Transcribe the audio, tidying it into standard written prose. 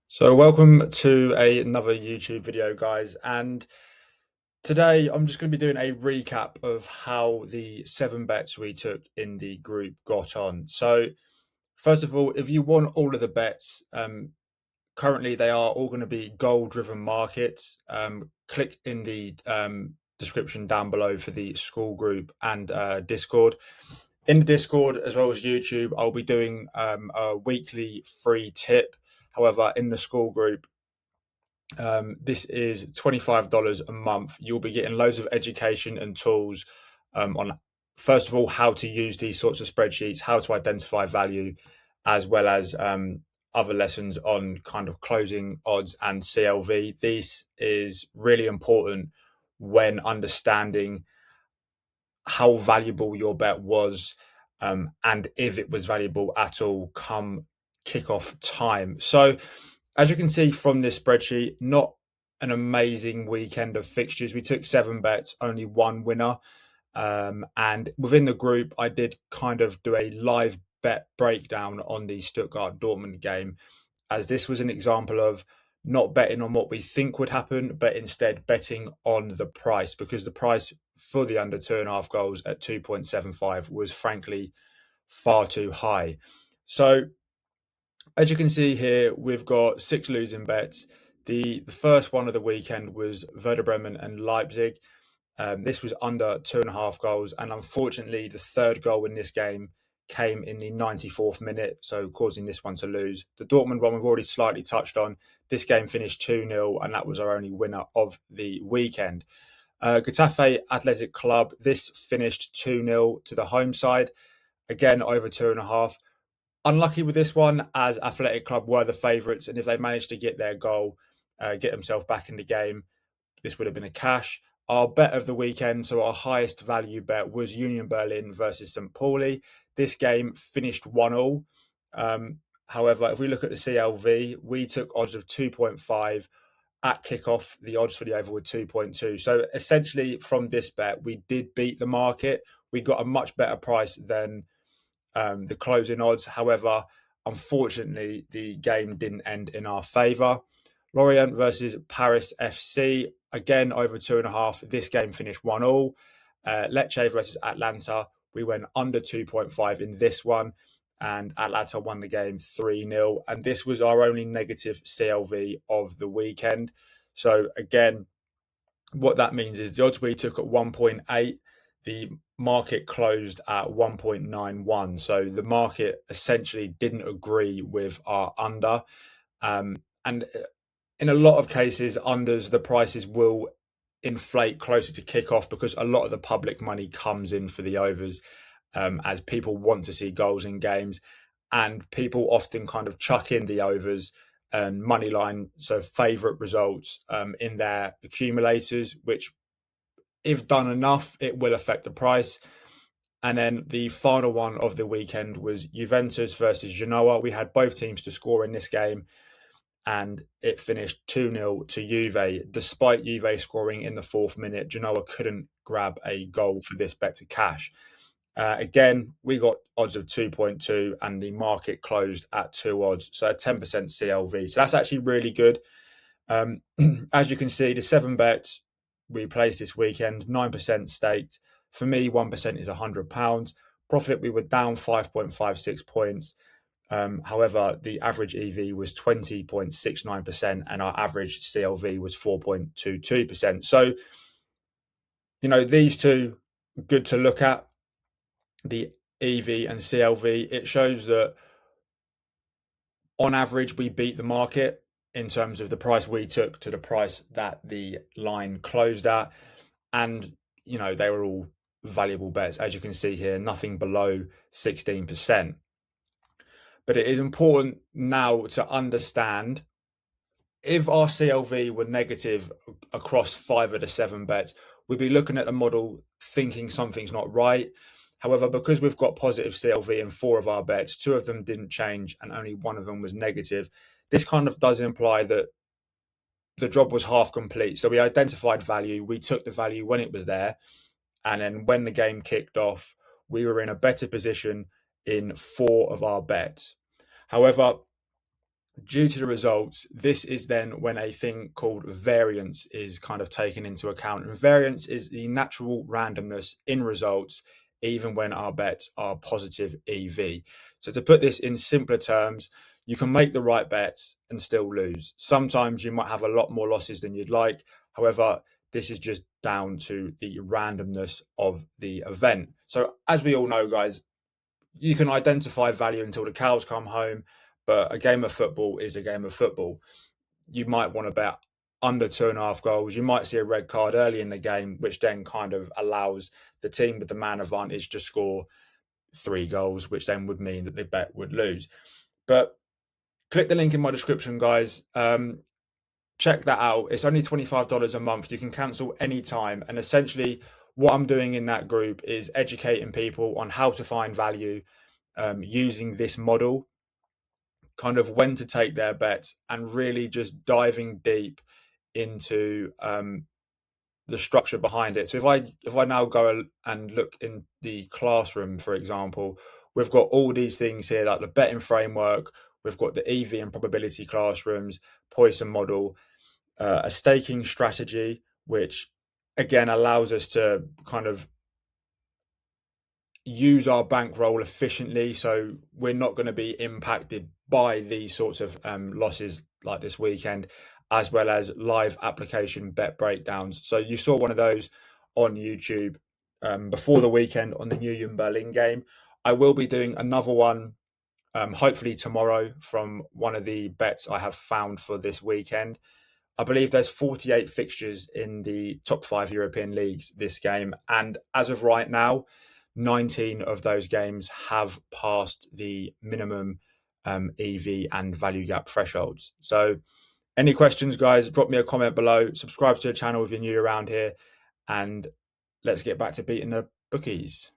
So welcome to another YouTube video, guys. And today I'm just going to be doing a recap of how the 7 bets we took in the group got on. So first of all, if you want all of the bets, currently they are all going to be goal-driven markets. Click in the description down below for the school group and Discord. In the Discord as well as YouTube, I'll be doing a weekly free tip. However, in the school group, this is $25 a month. You'll be getting loads of education and tools on, first of all, how to use these sorts of spreadsheets, how to identify value, as well as other lessons on kind of closing odds and CLV. This is really important when understanding how valuable your bet was, and if it was valuable at all come kickoff time. So as you can see from this spreadsheet, not an amazing weekend of fixtures. We took 7 bets, only one winner. And within the group, I did kind of do a live bet breakdown on the Stuttgart Dortmund game, as this was an example of not betting on what we think would happen, but instead betting on the price, because the price for the under 2.5 goals at 2.75 was frankly far too high. So as you can see here, we've got 6 losing bets. The first one of the weekend was Werder Bremen and Leipzig. This was under 2.5 goals, and unfortunately, the third goal in this game came in the 94th minute, so causing this one to lose. The Dortmund one we've already slightly touched on. This game finished 2-0, and that was our only winner of the weekend. Getafe Athletic Club, this finished 2-0 to the home side, again over 2.5. Unlucky with this one, as Athletic Club were the favourites, and if they managed to get their goal, get themselves back in the game, this would have been a cash. Our bet of the weekend, so our highest value bet, was Union Berlin versus St. Pauli. This game finished 1-1. However, if we look at the CLV, we took odds of 2.5. At kickoff, the odds for the over were 2.2. So essentially, from this bet, we did beat the market. We got a much better price than the closing odds. However, unfortunately, the game didn't end in our favour. Lorient versus Paris FC, again over 2.5. This game finished 1-1. Lecce versus Atlanta, we went under 2.5 in this one, and Atlanta won the game 3-0. And this was our only negative CLV of the weekend. So again, what that means is the odds we took at 1.8, the market closed at 1.91. So the market essentially didn't agree with our under. And in a lot of cases, unders, the prices will inflate closer to kickoff because a lot of the public money comes in for the overs, as people want to see goals in games, and people often kind of chuck in the overs and money line, so favourite results, in their accumulators, which, if done enough, it will affect the price. And then the final one of the weekend was Juventus versus Genoa. We had both teams to score in this game, and it finished 2-0 to Juve. Despite Juve scoring in the 4th minute, Genoa couldn't grab a goal for this bet to cash. Again, we got odds of 2.2, and the market closed at 2 odds, so a 10% CLV. So that's actually really good. As you can see, the 7 bets we placed this weekend, 9% staked. For me, 1% is £100. Profit, we were down 5.56 points. However, the average EV was 20.69%, and our average CLV was 4.22%. So, these two, good to look at, the EV and CLV. It shows that on average, we beat the market in terms of the price we took to the price that the line closed at. And, they were all valuable bets. As you can see here, nothing below 16%. But it is important now to understand, if our CLV were negative across 5 of the 7 bets, we'd be looking at the model thinking something's not right. However, because we've got positive CLV in 4 of our bets, 2 of them didn't change and only 1 of them was negative, this kind of does imply that the job was half complete. So we identified value, we took the value when it was there, and then when the game kicked off, we were in a better position in 4 of our bets. However, Due to the results, this is then when a thing called variance is kind of taken into account. And variance is the natural randomness in results, even when our bets are positive EV. So, to put this in simpler terms, you can make the right bets and still lose. Sometimes you might have a lot more losses than you'd like. However, this is just down to the randomness of the event. So, as we all know, guys, you can identify value until the cows come home, but a game of football is a game of football. You might want to bet under 2.5 goals. You might see a red card early in the game, which then kind of allows the team with the man advantage to score 3 goals, which then would mean that the bet would lose. But click the link in my description, guys. Check that out. It's only $25 a month. You can cancel anytime. And essentially, what I'm doing in that group is educating people on how to find value using this model, kind of when to take their bets, and really just diving deep into the structure behind it. So if I now go and look in the classroom, for example, we've got all these things here, like the betting framework, we've got the EV and probability classrooms, Poisson model, a staking strategy, which again allows us to kind of use our bankroll efficiently, so we're not going to be impacted by these sorts of losses like this weekend, as well as live application bet breakdowns. So you saw one of those on YouTube before the weekend on the Union Berlin game. I will be doing another one hopefully tomorrow from one of the bets I have found for this weekend. I believe there's 48 fixtures in the top 5 European leagues this game, and as of right now, 19 of those games have passed the minimum EV and value gap thresholds. So any questions, guys, drop me a comment below. Subscribe to the channel if you're new around here, and let's get back to beating the bookies.